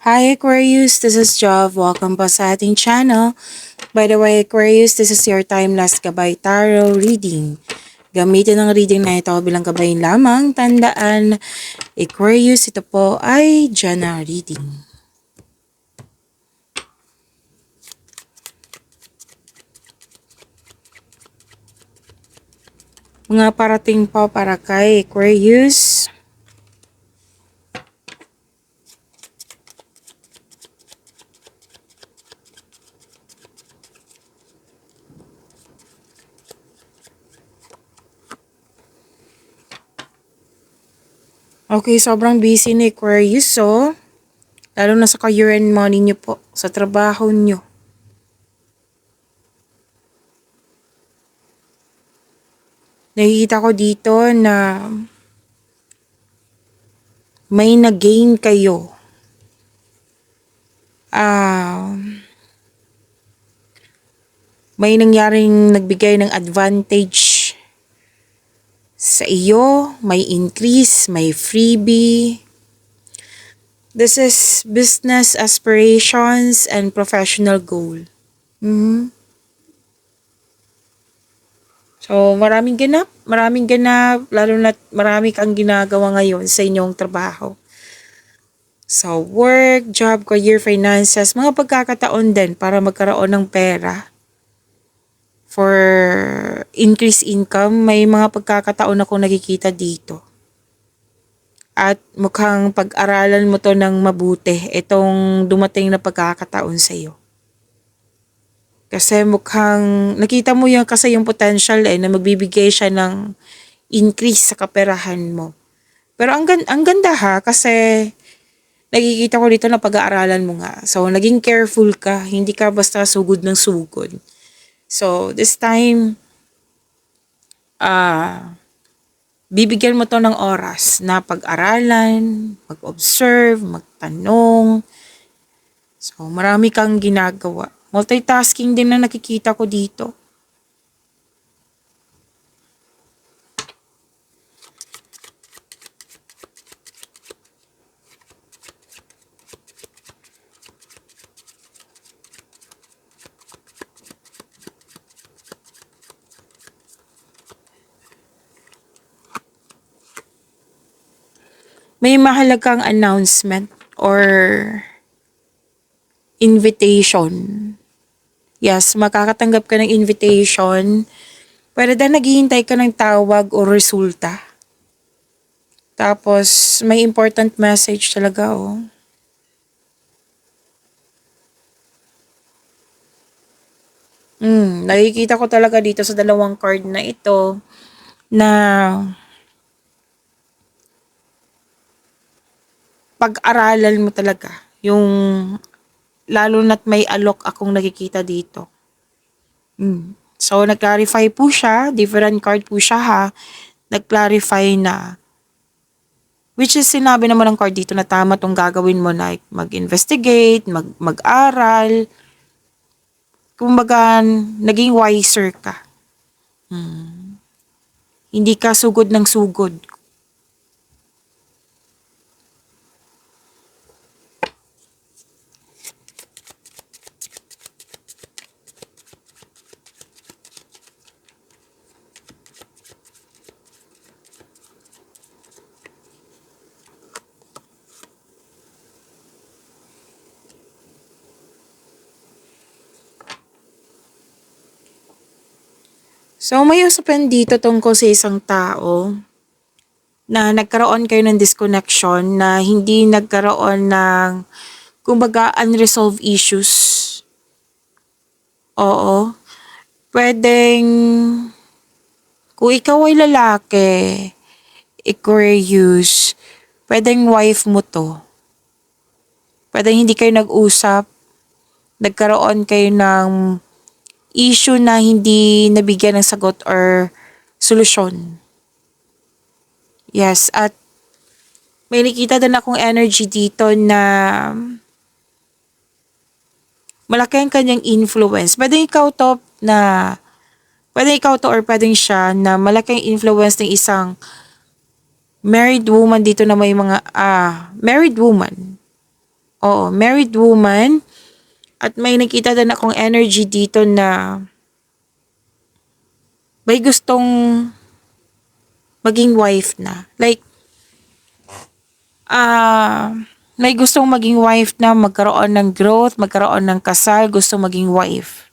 Hi Aquarius, this is Jov. Welcome po sa ating channel. By the way, Aquarius, this is your timeless gabay tarot reading. Gamitin ang reading na ito bilang gabay lamang. Tandaan, Aquarius, ito po ay Jana reading. Mga parating po para kay Aquarius. Okay, sobrang busy ni Aquarius, so lalo na sa career and money niyo po, sa trabaho niyo. Nakikita ko dito na may nag-gain kayo. May nangyaring nagbigay ng advantage sa iyo, may increase, may freebie. This is business aspirations and professional goal. So, maraming ganap, lalo na marami kang ginagawa ngayon sa inyong trabaho. So, work, job, career, finances, mga pagkakataon din para magkaroon ng pera. For increased income, may mga pagkakataon akong nakikita dito. At mukhang pag-aralan mo to ng mabuti, itong dumating na pagkakataon sa iyo. Kasi mukhang nakita mo yung kasi yung potential na magbibigay siya ng increase sa kaperahan mo. Pero ang ganda ha, kasi nakikita ko dito na pag-aaralan mo nga. So, naging careful ka, hindi ka basta sugod ng sugod. So, this time, bibigyan mo to ng oras na pag-aralan, mag-observe, magtanong. So, marami kang ginagawa. Multitasking din na nakikita ko dito. May mahalagang announcement or invitation. Yes, makakatanggap ka ng invitation. Pwede na naghihintay ka ng tawag o resulta. Tapos, may important message talaga, oh. Nakikita ko talaga dito sa dalawang card na ito na pag-aralan mo talaga yung lalo na't may alok akong nakikita dito. So, nag-clarify po siya, different card po siya ha, nag-clarify na, which is sinabi naman ng card dito na tama tong gagawin mo, like mag-investigate, mag-aral, kumbaga, naging wiser ka. Hindi ka sugod ng sugod. So, may usapan dito tungkol sa isang tao na nagkaroon kayo ng disconnection, na hindi nagkaroon ng, kumbaga, unresolved issues. Oo. Pwedeng, kung ikaw ay lalaki, Aquarius, pwedeng wife mo to. Pwedeng hindi kayo nag-usap, nagkaroon kayo ng issue na hindi nabigyan ng sagot or solusyon. Yes, at may nakita din akong energy dito na malaki ang kanyang influence. Pwedeng ikaw to or pwedeng siya na malaki ang influence ng isang married woman dito na may mga, married woman. Oo, married woman. At may nakita din akong energy dito na may gustong maging wife na. Like, ah, may gustong maging wife na, magkaroon ng growth, magkaroon ng kasal, gusto maging wife.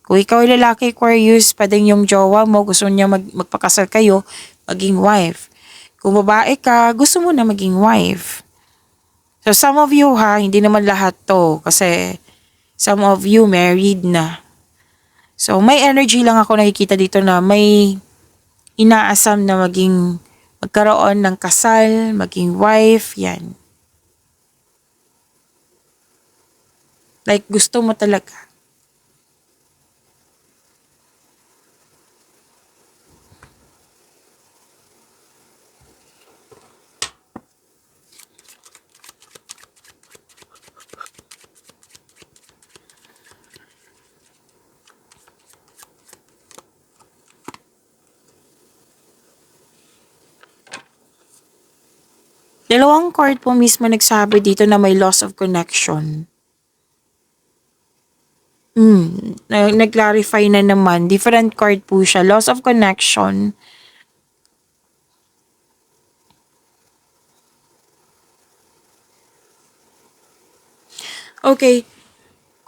Kung ikaw ay lalaki, Aquarius, pwedeng yung jowa mo, gusto niya magpakasal kayo, maging wife. Kung babae ka, gusto mo na maging wife. So some of you ha, hindi naman lahat to, kasi some of you married na. So may energy lang ako nakikita dito na may inaasam na magkaroon ng kasal, maging wife, yan. Like gusto mo talaga. Dalawang card po mismo nagsabi dito na may loss of connection. Nag-clarify na naman. Different card po siya. Loss of connection. Okay.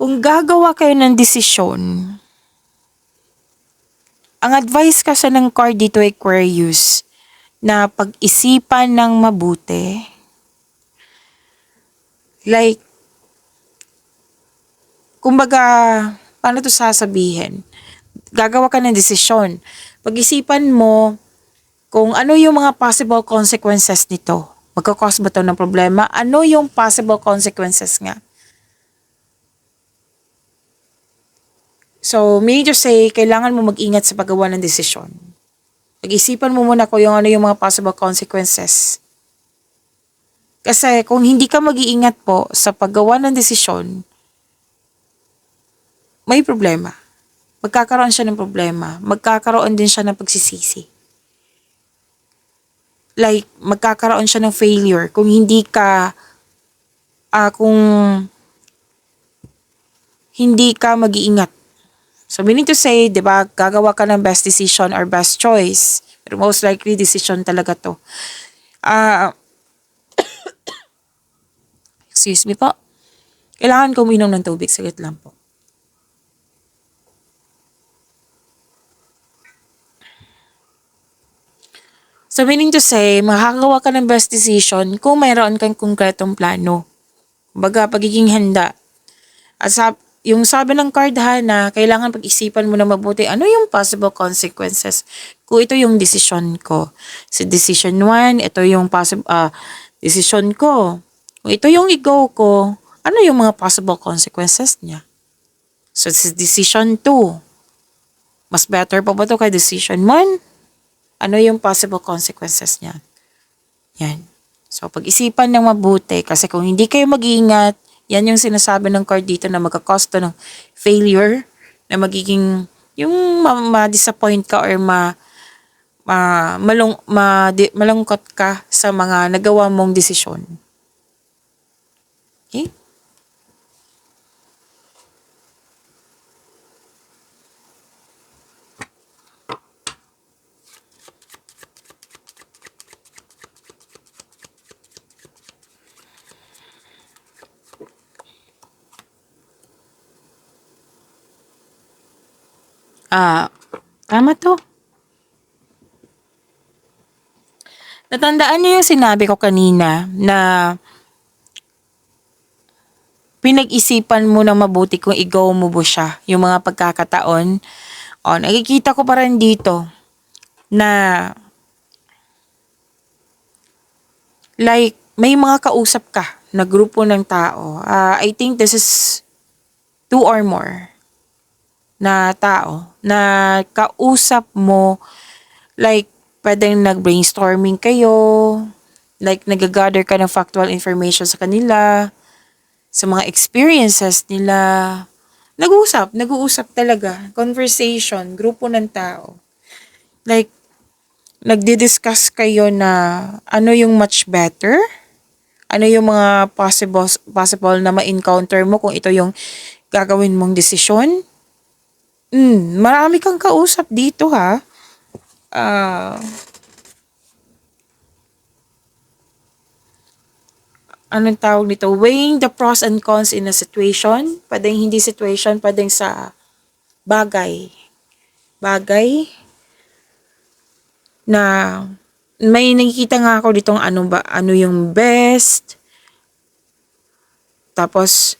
Kung gagawa kayo ng desisyon, ang advice kasi ng card dito Aquarius, na pag-isipan ng mabuti. Like, kumbaga, paano to sasabihin? Gagawa ka ng desisyon. Pag-isipan mo kung ano yung mga possible consequences nito. Magkakos ba to ng problema? Ano yung possible consequences nga? So, meaning to say, kailangan mo mag-ingat sa paggawa ng desisyon. Pag-isipan mo muna kung ano yung mga possible consequences. Kasi kung hindi ka mag-iingat po sa paggawa ng desisyon, may problema. Magkakaroon siya ng problema. Magkakaroon din siya ng pagsisisi. Like, magkakaroon siya ng failure kung kung hindi ka mag-iingat. So, meaning to say, di ba, gagawa ka ng best decision or best choice. Pero most likely, decision talaga to. Excuse me po. Kailangan ko uminom ng tubig. Saglit lang po. So, meaning to say, makakagawa ka ng best decision kung mayroon kang konkretong plano. Baga, pagiging handa. At yung sabi ng card ha, na kailangan pag-isipan mo na mabuti, ano yung possible consequences kung ito yung decision ko. So, decision 1, ito yung decision ko. Kung ito yung i-go ko, ano yung mga possible consequences niya? So, this is decision 2. Mas better pa ba ito kay decision 1? Ano yung possible consequences niya? Yan. So, pag-isipan ng mabuti. Kasi kung hindi kayo mag-iingat, yan yung sinasabi ng card dito na magkakos to ng failure, na magiging, yung ma-disappoint ka or malungkot ka sa mga nagawa mong desisyon. Okay? Tama to. Natandaan niyo yung sinabi ko kanina na pinag-isipan mo ng mabuti kung i-go mo ba siya, yung mga pagkakataon. Nakikita ko pa rin dito na like may mga kausap ka na grupo ng tao. I think this is 2 or more na tao na kausap mo, like pwedeng nag-brainstorming kayo, like nag-gather ka ng factual information sa kanila, sa mga experiences nila. Nag-uusap talaga. Conversation, grupo ng tao. Like, nagdi-discuss kayo na ano yung much better, Ano yung mga possible na ma-encounter mo kung ito yung gagawin mong desisyon? Marami kang kausap dito ha. Ah, anong tawag nito? Weighing the pros and cons in a situation. Pwedeng hindi situation, pwedeng sa bagay. Bagay na may nakikita nga ako ditong ano yung best. Tapos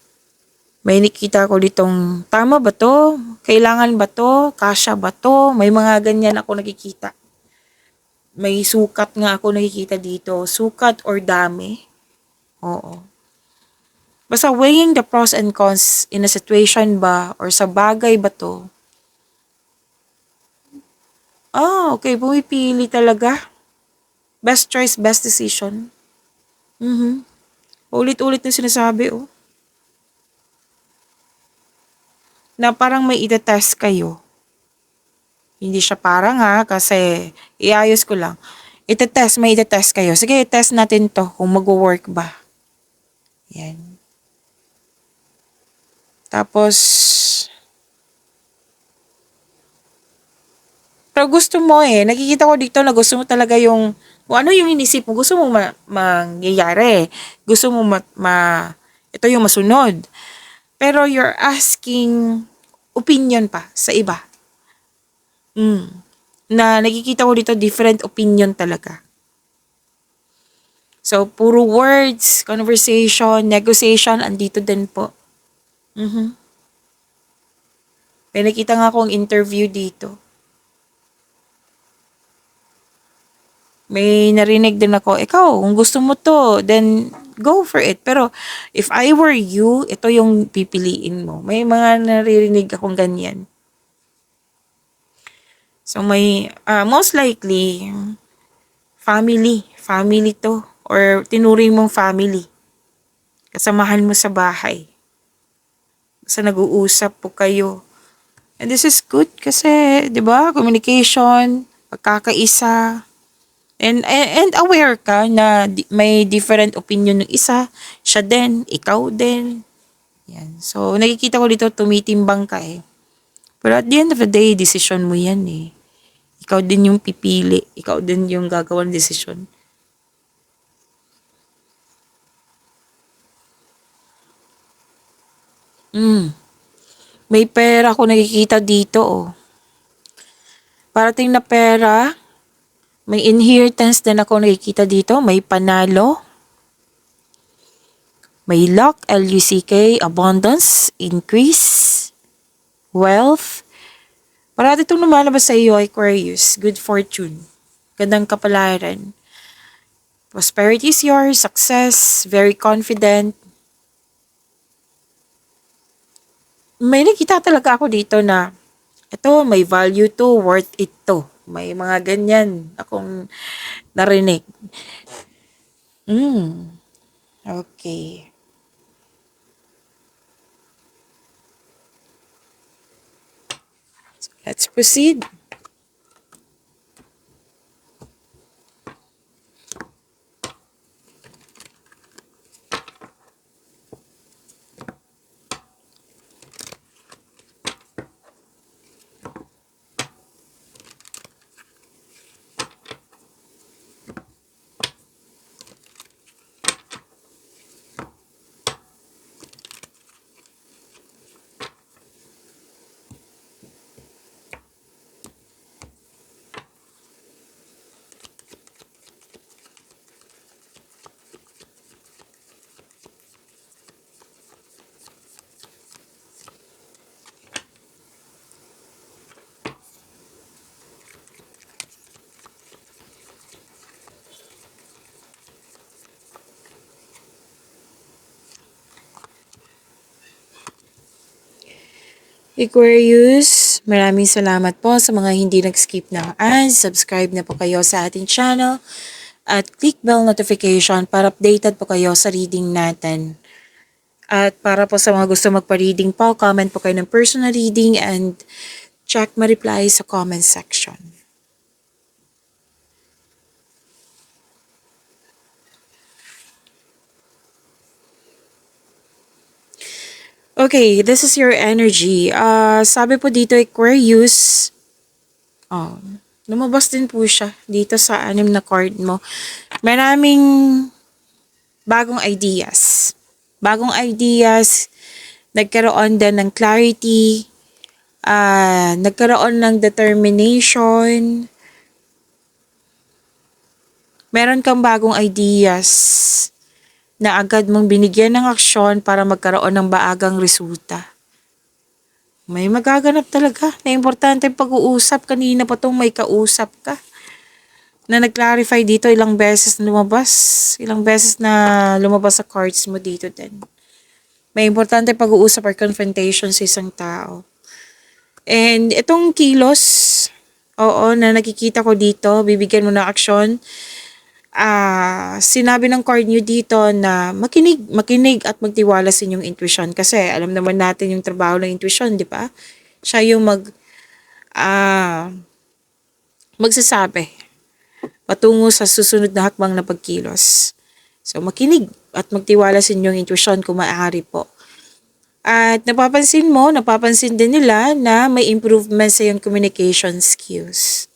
may nakita ko ditong tama ba to? Kailangan ba to? Kasya ba to? May mga ganyan ako nakikita. May sukat nga ako nakikita dito. Sukat or dami. Oo. Basta weighing the pros and cons in a situation ba or sa bagay ba to? Okay. Pumipili talaga. Best choice, best decision. Ulit-ulit na sinasabi, oh. Na parang may itetest kayo. Hindi siya parang kasi iayos ko lang. May itetest kayo. Sige, test natin to kung mag-work ba. Yan. Tapos, pero gusto mo nakikita ko dito na gusto mo talaga yung, kung ano yung inisip mo, gusto mo mangyayari. Gusto mo ito yung masunod. Pero you're asking opinion pa sa iba. Na nakikita ko dito different opinion talaga. So, puro words, conversation, negotiation, andito din po. May nakita nga akong interview dito. May narinig din ako, ikaw, kung gusto mo to, then go for it. Pero, if I were you, ito yung pipiliin mo. May mga naririnig akong ganyan. So, most likely, family to. Or tinuring mong family. Kasamahan mo sa bahay. Sa nag-uusap po kayo. And this is good kasi, di ba, communication, pagkakaisa, and aware ka na may different opinion ng isa, siya din, ikaw din. Yan. So, nakikita ko dito, tumitimbang ka Pero at the end of the day, decision mo yan Ikaw din yung pipili. Ikaw din yung gagawa ng desisyon. May pera ako nakikita dito, Parating na pera, may inheritance din ako nakikita dito, may panalo, may luck, L-U-C-K, abundance, increase, wealth. Parati itong lumalabas sa iyo, Aquarius, good fortune, gandang kapalaran. Prosperity is yours, success, very confident. May nakita talaga ako dito na ito, may value to, worth it to. May mga ganyan akong narinig. Okay. So, let's proceed. Aquarius, maraming salamat po sa mga hindi nag-skip ng ads. Subscribe na po kayo sa ating channel at click bell notification para updated po kayo sa reading natin. At para po sa mga gusto magpa-reading po, comment po kayo ng personal reading and check ma-reply sa comment section. Okay, this is your energy. Sabi po dito, Aquarius. Oh, lumabas din po siya dito sa anim na card mo. Maraming bagong ideas. Bagong ideas, nagkaroon din ng clarity, nagkaroon ng determination, meron kang bagong ideas na agad mong binigyan ng aksyon para magkaroon ng maagang resulta. May magaganap talaga na importante pag-uusap. Kanina pa tong may kausap ka na nag-clarify dito ilang beses na lumabas. Ilang beses na lumabas sa cards mo dito din. May importante pag-uusap or confrontation sa isang tao. And itong kilos, oo, na nakikita ko dito, bibigyan mo ng aksyon. Sinabi ng card nyo dito na makinig at magtiwala sa inyong intuition. Kasi alam naman natin yung trabaho ng intuition, di ba? Siya yung magsasabi patungo sa susunod na hakbang na pagkilos. So, makinig at magtiwala sa inyong intuition kung maaari po. At napapansin din nila na may improvement sa iyong communication skills.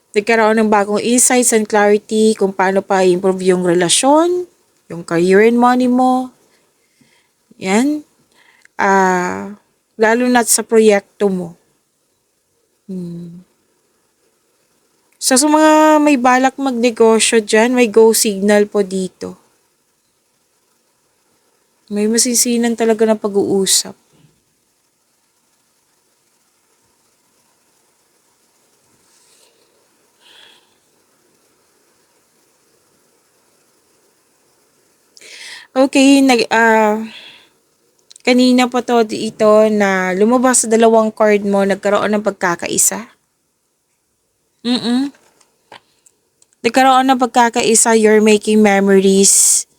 Nagkaroon ng bagong insights and clarity kung paano pa i-improve yung relasyon, yung career and money mo. Yan. Lalo na sa proyekto mo. So, sa mga may balak magnegosyo dyan, may go signal po dito. May masisinan talaga ng pag-uusap. Okay, kanina pa to dito na lumabas sa dalawang card mo, nagkaroon ng pagkakaisa. Nagkaroon ng pagkakaisa, you're making memories.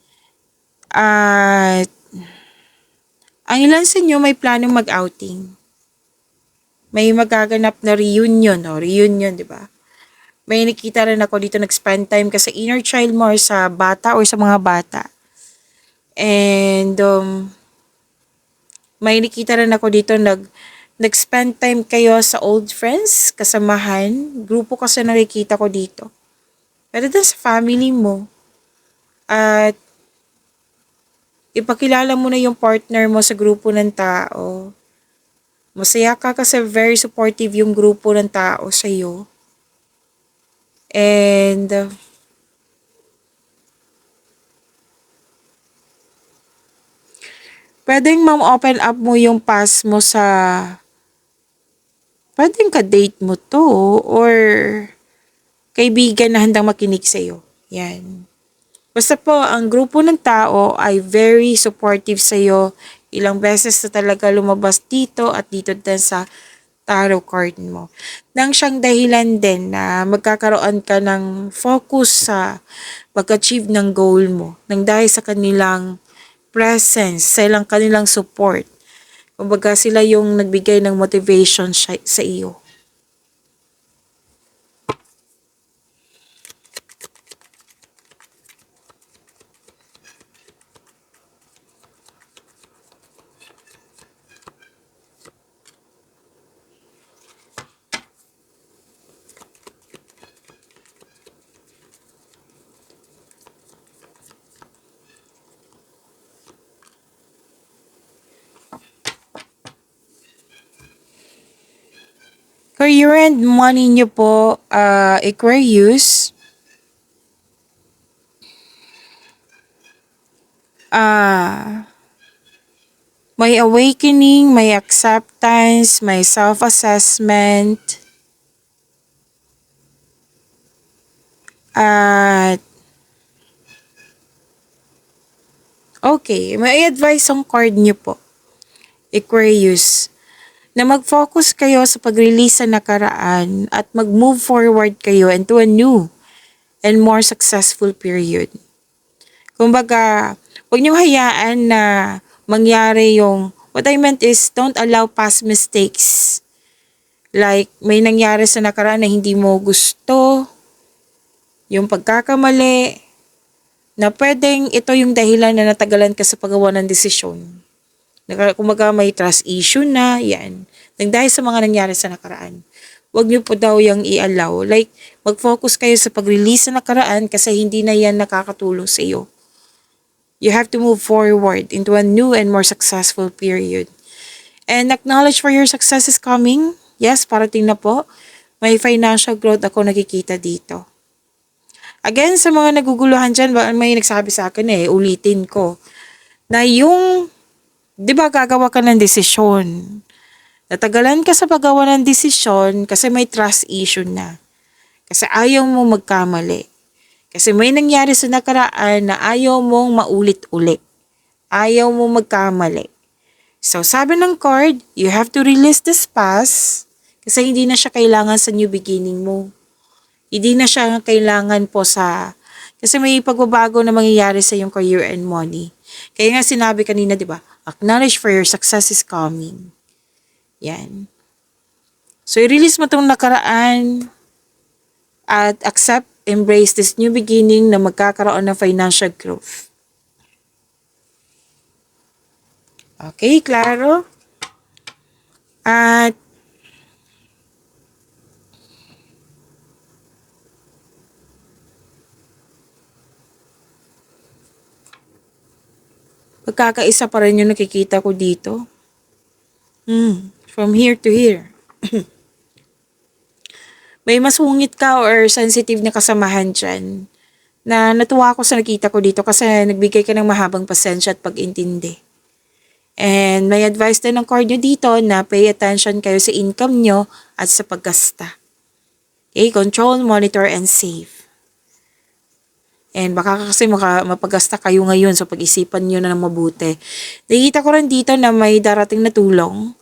At ang ilan sa inyo may planong mag-outing. May magaganap na reunion, di ba? May nakita rin ako dito nag-spend time ka sa inner child mo or sa bata or sa mga bata. And may nakita rin ako dito nag-spend time kayo sa old friends, kasamahan, grupo kasi nakikita ko dito. Pero din sa family mo. At ipakilala mo na yung partner mo sa grupo ng tao. Masaya ka kasi very supportive yung grupo ng tao sa iyo. And pwedeng ma-open up mo yung past mo sa pwedeng ka-date mo to or kaibigan na handang makinig sa'yo. Yan. Basta po, ang grupo ng tao ay very supportive sa'yo. Ilang beses na talaga lumabas dito at dito din sa tarot card mo. Nang siyang dahilan din na magkakaroon ka ng focus sa pag-achieve ng goal mo. Nang dahil sa kanilang presence, sa kanilang support. Kumbaga sila yung nagbigay ng motivation sa iyo. Career and money nyo po, Aquarius. May awakening, may acceptance, may self-assessment. At okay, may advice ang card nyo po, Aquarius, na mag-focus kayo sa pag-release sa nakaraan at mag-move forward kayo into a new and more successful period. Kumbaga, huwag niyo hayaan na mangyari yung, what I meant is, don't allow past mistakes. Like, may nangyari sa nakaraan na hindi mo gusto, yung pagkakamali, na pwedeng ito yung dahilan na natagalan ka sa paggawa ng desisyon. Kumaga may trust issue na, yan. Nang dahil sa mga nangyari sa nakaraan. Huwag niyo po daw yung i-allow. Like, mag-focus kayo sa pag-release sa nakaraan kasi hindi na yan nakakatulong sa iyo. You have to move forward into a new and more successful period. And acknowledge for your success is coming. Yes, parating na po. May financial growth ako nakikita dito. Again, sa mga naguguluhan dyan, may nagsabi sa akin ulitin ko, na yung, di ba gagawa ka ng desisyon. Natagalan ka sa paggawa ng desisyon kasi may trust issue na. Kasi ayaw mo magkamali. Kasi may nangyari sa nakaraan na ayaw mong maulit-ulit. Ayaw mo magkamali. So, sabi ng card, you have to release this past kasi hindi na siya kailangan sa new beginning mo. Hindi na siya kailangan po kasi may pagbabago na mangyayari sa yung career and money. Kaya nga sinabi kanina, di ba? Acknowledge for your success is coming. Yan. So, i-release mo itong nakaraan at accept, embrace this new beginning na magkakaroon ng financial growth. Okay, klaro? At pagkakaisa pa rin yung nakikita ko dito. From here to here. May masungit ka or sensitive na kasamahan dyan na natuwa ako sa nakita ko dito kasi nagbigay ka ng mahabang pasensya at pag-intindi. And may advice din ng card nyo dito na pay attention kayo sa income nyo at sa paggasta. Okay, control, monitor, and save. And baka kasi mapagasta kayo ngayon so pag-isipan nyo na ng mabuti. Nakikita ko rin dito na may darating na tulong.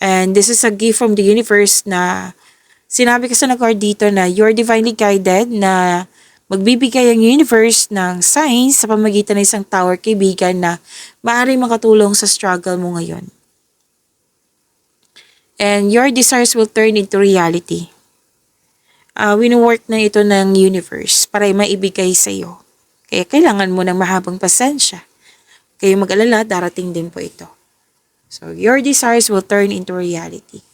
And this is a gift from the universe na sinabi kasi ng card dito na you're divinely guided na magbibigay ang universe ng signs sa pamagitan ng isang tower kaibigan na maaaring makatulong sa struggle mo ngayon. And your desires will turn into reality. Wino-work na ito ng universe para maibigay sa iyo. Kaya kailangan mo ng mahabang pasensya. Kaya mag-alala, darating din po ito. So, your desires will turn into reality.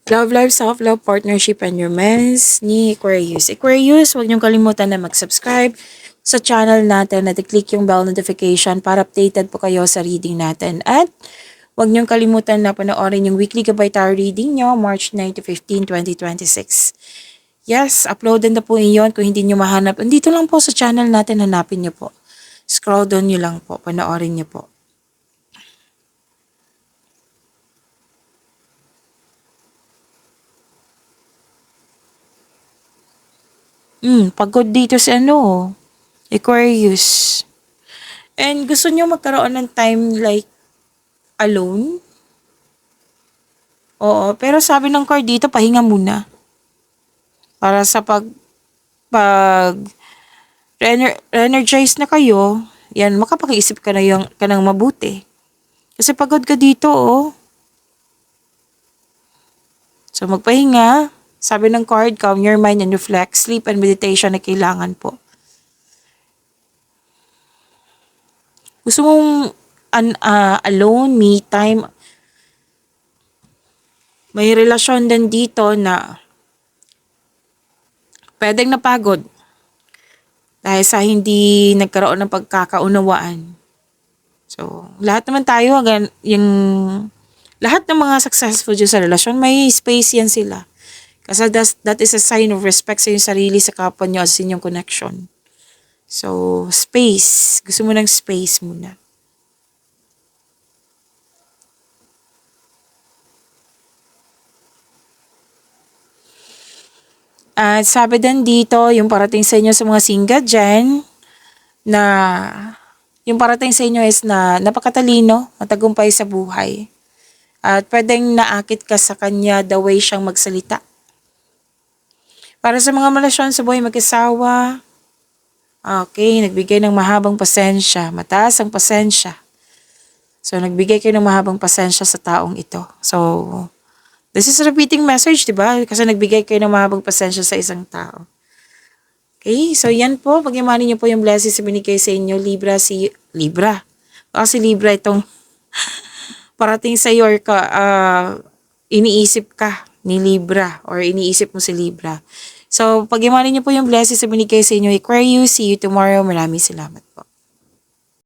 Love life, self-love, partnership, and romance ni Aquarius. Aquarius, huwag niyong kalimutan na mag-subscribe sa channel natin at i-click yung bell notification para updated po kayo sa reading natin. At huwag niyong kalimutan na panoorin yung weekly Gabay Tarot reading niyo, March 9 to 15, 2026. Yes, uploaded na po iyon kung hindi niyo mahanap. Andito lang po sa channel natin, hanapin niyo po. Scroll down niyo lang po, panoorin niyo po. Pagod dito si Aquarius. And gusto niyo magkaroon ng time like alone? Oo, pero sabi ng card dito, pahinga muna. Para sa pag energize na kayo, yan, makapag-isip ka ng mabuti. Kasi pagod ka dito, So, magpahinga. Sabi ng card, calm your mind and reflect. Sleep and meditation na kailangan po. Gusto mong alone, me time. May relasyon din dito na pwedeng napagod dahil sa hindi nagkaroon ng pagkakaunawaan. So, lahat naman tayo, lahat ng mga successful dyan sa relasyon, may space yan sila. Kasi that is a sign of respect sa inyong sarili, sa kapwa nyo, sa inyong connection. So, space. Gusto mo ng space muna. At sabi din dito, yung parating sa inyo sa mga single dyan, na yung parating sa inyo is na napakatalino, matagumpay sa buhay. At pwedeng naakit ka sa kanya the way siyang magsalita. Para sa mga relasyon sa buhay mag-asawa, okay, nagbigay ng mahabang pasensya, mataas ang pasensya. So, nagbigay kayo ng mahabang pasensya sa taong ito. So, this is a repeating message, di ba? Kasi nagbigay kayo ng mahabang pasensya sa isang tao. Okay, so yan po. Pagyamanin niyo po yung blessings na binigay sa inyo, Libra. Kasi Libra itong parating sa iyo or iniisip ka ni Libra or iniisip mo si Libra. So, pagyamanin niyo po yung blessings na binigay sa inyo, Aquarius. See you tomorrow. Maraming salamat po.